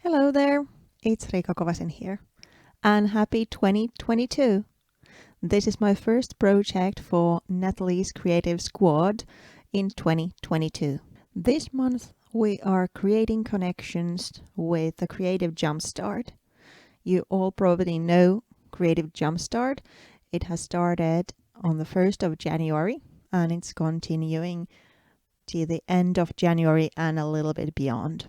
Hello there, it's Riikka Kovasin here, and happy 2022! This is my first project for Nathalie's Creative Squad in 2022. This month we are creating connections with the Creative Jumpstart. You all probably know Creative Jumpstart. It has started on the 1st of January and it's continuing to the end of January and a little bit beyond.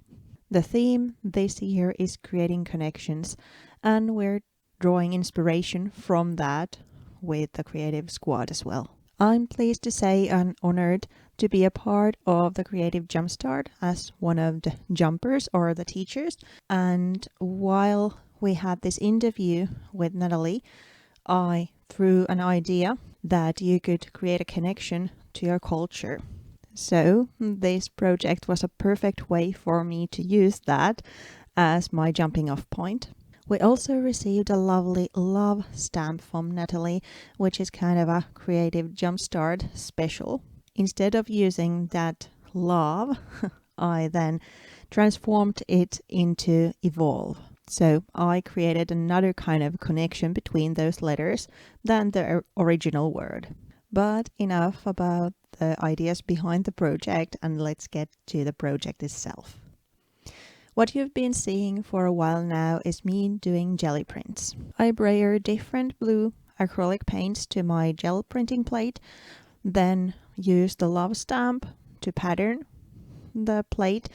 The theme this year is creating connections, and we're drawing inspiration from that with the Creative Squad as well. I'm pleased to say and honored to be a part of the Creative Jumpstart as one of the jumpers or the teachers. And while we had this interview with Nathalie, I threw an idea that you could create a connection to your culture. So this project was a perfect way for me to use that as my jumping off point. We also received a lovely love stamp from Nathalie, which is kind of a Creative Jumpstart special. Instead of using that love, I then transformed it into evolve. So I created another kind of connection between those letters than the original word. But enough about the ideas behind the project, and let's get to the project itself. What you've been seeing for a while now is me doing jelly prints. I brayer different blue acrylic paints to my gel printing plate, then use the love stamp to pattern the plate,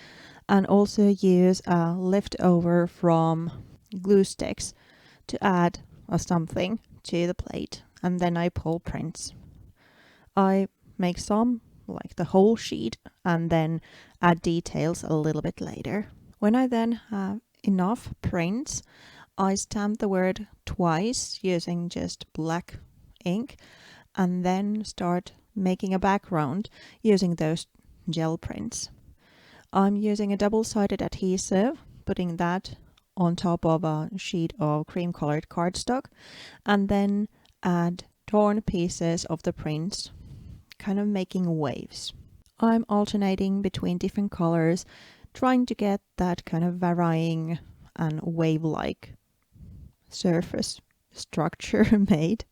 and also use a leftover from glue sticks to add something to the plate, and then I pull prints. I make some, like the whole sheet, and then add details a little bit later. When I then have enough prints, I stamp the word twice using just black ink, and then start making a background using those gel prints. I'm using a double-sided adhesive, putting that on top of a sheet of cream-colored cardstock, and then add torn pieces of the prints, kind of making waves. I'm alternating between different colors, trying to get that kind of varying and wave-like surface structure made.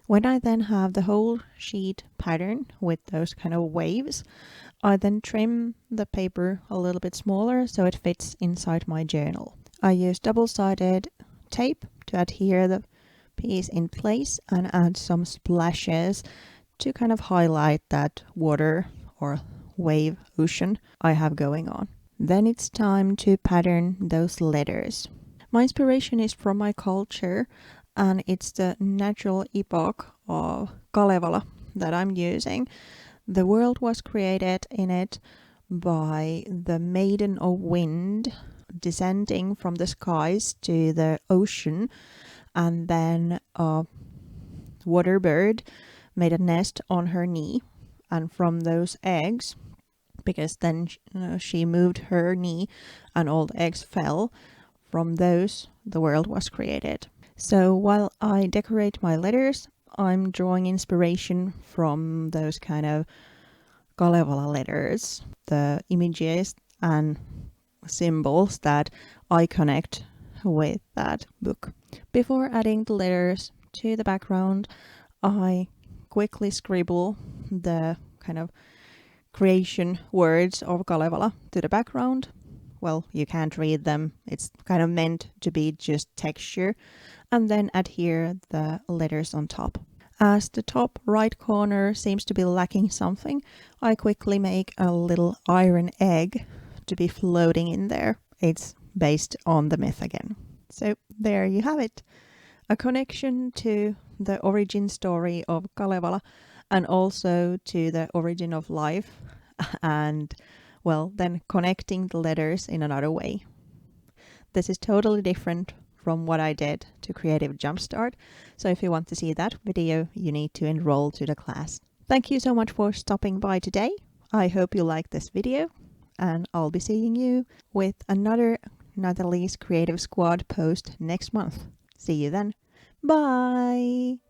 When I then have the whole sheet pattern with those kind of waves, I then trim the paper a little bit smaller so it fits inside my journal. I use double-sided tape to adhere the piece in place and add some splashes to kind of highlight that water or wave ocean I have going on. Then it's time to pattern those letters. My inspiration is from my culture, and it's the natural epoch of Kalevala that I'm using. The world was created in it by the Maiden of Wind descending from the skies to the ocean, and then a water bird made a nest on her knee, and from those eggs, because then she moved her knee and all the eggs fell, from those the world was created. So while I decorate my letters, I'm drawing inspiration from those kind of Kalevala letters, the images and symbols that I connect with that book. Before adding the letters to the background, I quickly scribble the kind of creation words of Kalevala to the background. Well, you can't read them. It's kind of meant to be just texture, and then adhere the letters on top. As the top right corner seems to be lacking something, I quickly make a little iron egg to be floating in there. It's based on the myth again. So there you have it. A connection to the origin story of Kalevala and also to the origin of life, and well, then connecting the letters in another way. This is totally different from what I did to Creative Jumpstart, so if you want to see that video, you need to enroll to the class. Thank you so much for stopping by today. I hope you liked this video, and I'll be seeing you with another Nathalie's Creative Squad post next month. See you then. Bye!